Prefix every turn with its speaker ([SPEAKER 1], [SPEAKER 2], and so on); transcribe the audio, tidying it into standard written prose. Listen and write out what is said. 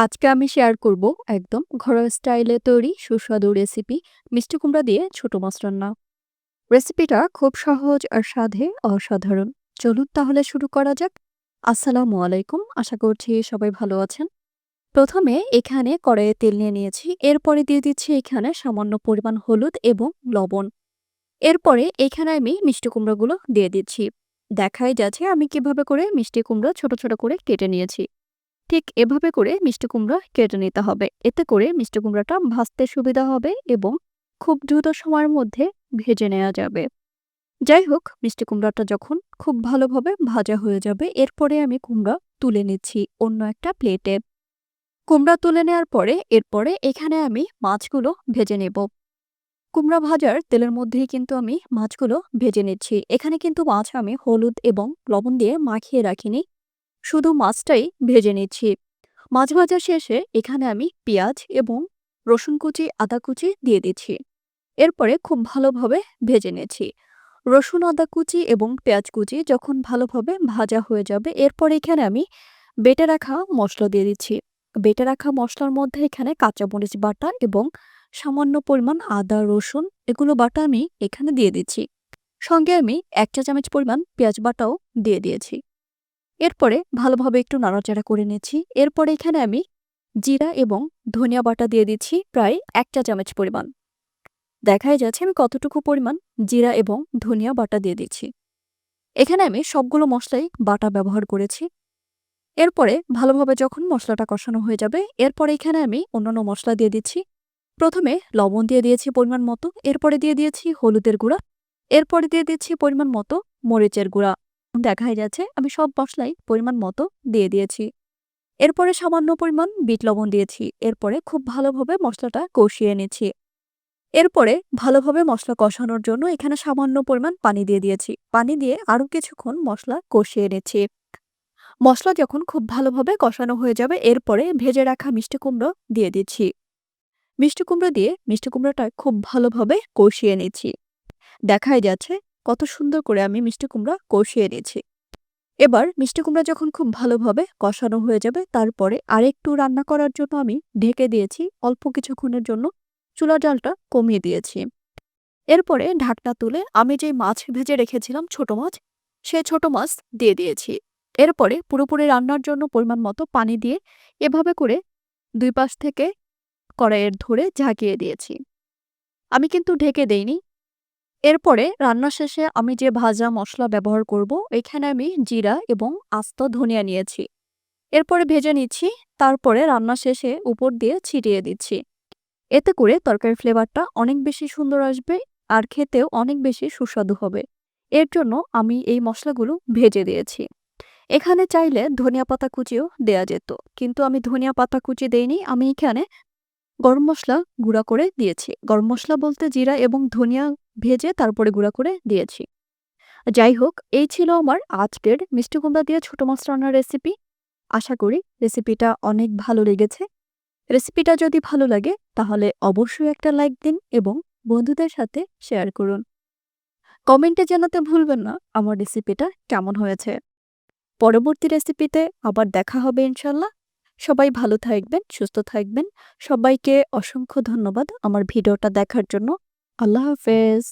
[SPEAKER 1] আজকে আমি শেয়ার করব একদম ঘরোয়া স্টাইলে তৈরি সুস্বাদু রেসিপি মিষ্টি কুমড়া দিয়ে ছোট মাছ রান্না। রেসিপিটা খুব সহজ আর স্বাদে অসাধারণ। চলুন তাহলে শুরু করা যাক। আসসালামু আলাইকুম, আশা করছি সবাই ভালো আছেন। প্রথমে এখানে কড়াইয়ে তেল নিয়ে নিয়েছি, এরপরে দিয়ে দিচ্ছি এখানে সামান্য পরিমাণ হলুদ এবং লবণ। এরপরে এখানে আমি মিষ্টি কুমড়োগুলো দিয়ে দিচ্ছি। দেখাই যাচ্ছে আমি কিভাবে করে মিষ্টি কুমড়ো ছোট ছোট করে কেটে নিয়েছি। ঠিক এভাবে করে মিষ্টি কুমড়া কেটে নিতে হবে। এতে করে মিষ্টি কুমড়াটা ভাজতে সুবিধা হবে এবং খুব দ্রুত সময়ের মধ্যে ভেজে নেওয়া যাবে। যাই হোক, মিষ্টি কুমড়াটা যখন খুব ভালোভাবে ভাজা হয়ে যাবে, এরপরে আমি কুমড়া তুলে নিচ্ছি অন্য একটা প্লেটে। কুমড়া তুলে নেওয়ার পরে এরপরে এখানে আমি মাছগুলো ভেজে নেব। কুমড়া ভাজার তেলের মধ্যেই কিন্তু আমি মাছগুলো ভেজে নিচ্ছি। এখানে কিন্তু মাছ আমি হলুদ এবং লবণ দিয়ে মাখিয়ে রাখিনি, শুধু মাছটাই ভেজে নিচ্ছি। মাছ ভাজা শেষে এখানে আমি পেঁয়াজ এবং রসুন কুচি, আদা কুচি দিয়ে দিচ্ছি। এরপরে খুব ভালোভাবে ভেজে নেছি। রসুন, আদা কুচি এবং পেঁয়াজ কুচি যখন ভালোভাবে ভাজা হয়ে যাবে, এরপরে এখানে আমি বেটে রাখা মশলা দিয়ে দিচ্ছি। বেটে রাখা মশলার মধ্যে এখানে কাঁচামরিচ বাটা এবং সামান্য পরিমাণ আদা, রসুন এগুলো বাটা আমি এখানে দিয়ে দিচ্ছি। সঙ্গে আমি ১ চা চামচ পরিমাণ পেঁয়াজ বাটাও দিয়ে দিয়েছি। এরপরে ভালোভাবে একটু নাড়াচাড়া করে নিচ্ছি। এরপরে এখানে আমি জিরা এবং ধনিয়া বাটা দিয়ে দিচ্ছি প্রায় ১ চা চামচ পরিমাণ। দেখাই যাচ্ছে আমি কতটুকু পরিমাণ জিরা এবং ধনিয়া বাটা দিয়ে দিচ্ছি। এখানে আমি সবগুলো মশলাই বাটা ব্যবহার করেছি। এরপরে ভালোভাবে যখন মশলাটা কষানো হয়ে যাবে, এরপরে এখানে আমি অন্যান্য মশলা দিয়ে দিচ্ছি। প্রথমে লবণ দিয়ে দিয়েছি পরিমাণ মতো, এরপরে দিয়ে দিয়েছি হলুদের গুঁড়া, এরপরে দিয়ে দিচ্ছি পরিমাণ মতো মরিচের গুঁড়া। দেখাই যাচ্ছে আমি সব মশলাই পরিমাণ মতো দিয়ে দিয়েছি। এরপরে সামান্য পরিমাণ বিট লবণ দিয়েছি। এরপরে খুব ভালোভাবে মশলাটা কষিয়ে নিচ্ছি। এরপরে ভালোভাবে মশলা কষানোর জন্য এখানে সামান্য পরিমাণ পানি দিয়ে দিয়েছি। পানি দিয়ে আরো কিছুক্ষণ মশলা কষিয়ে নিচ্ছি। মশলা যখন খুব ভালোভাবে কষানো হয়ে যাবে, এরপরে ভেজে রাখা মিষ্টি কুমড়ো দিয়ে দিচ্ছি। মিষ্টি কুমড়ো দিয়ে মিষ্টি কুমড়োটা খুব ভালোভাবে কষিয়ে নিচ্ছি। দেখাই যাচ্ছে কত সুন্দর করে আমি মিষ্টি কুমড়া কষিয়ে নিচ্ছি। এবার মিষ্টি কুমড়া যখন খুব ভালোভাবে কষানো হয়ে যাবে, তারপরে আরেকটু রান্না করার জন্য আমি ঢেকে দিয়েছি। অল্প কিছুক্ষণের জন্য চুলার জালটা কমিয়ে দিয়েছি। এরপরে ঢাকনা তুলে আমি যে মাছ ভেজে রেখেছিলাম ছোট মাছ, সে ছোট মাছ দিয়ে দিয়েছি। এরপরে পুরোপুরি রান্নার জন্য পরিমাণ মতো পানি দিয়ে এভাবে করে ২ পাশ থেকে কড়াইয়ের ধরে ঝাঁকিয়ে দিয়েছি। আমি কিন্তু ঢেকে দেইনি। এরপরে রান্না শেষে আমি যে ভাজা মসলা ব্যবহার করব, এখানে আমি জিরা এবং আস্ত ধনিয়া নিয়েছি। এরপরে ভেজে নিচ্ছি, তারপরে রান্না শেষে উপর দিয়ে ছিটিয়ে দিচ্ছি। এতে করে তরকারির ফ্লেভারটা অনেক বেশি সুন্দর আসবে আর খেতেও অনেক বেশি সুস্বাদু হবে। এর জন্য আমি এই মসলাগুলো ভেজে দিয়েছি। এখানে চাইলে ধনিয়া পাতা কুচিও দেয়া যেত, কিন্তু আমি ধনিয়া পাতা কুচি দেইনি। আমি এখানে গরম মসলা গুঁড়া করে দিয়েছি। গরম মসলা বলতে জিরা এবং ধনিয়া ভেজে তারপরে গুঁড়া করে দিয়েছি। যাই হোক, এই ছিল আমার আজকের মিষ্টি কুমড়া দিয়ে ছোট মাছ রান্নার রেসিপি। আশা করি রেসিপিটা অনেক ভালো লেগেছে। রেসিপিটা যদি ভালো লাগে তাহলে অবশ্যই একটা লাইক দিন এবং বন্ধুদের সাথে শেয়ার করুন। কমেন্টে জানাতে ভুলবেন না আমার রেসিপিটা কেমন হয়েছে। পরবর্তী রেসিপিতে আবার দেখা হবে ইনশাল্লাহ। সবাই ভালো থাকবেন, সুস্থ থাকবেন। সবাইকে অসংখ্য ধন্যবাদ আমার ভিডিওটা দেখার জন্য। আল্লাহ হাফেজ।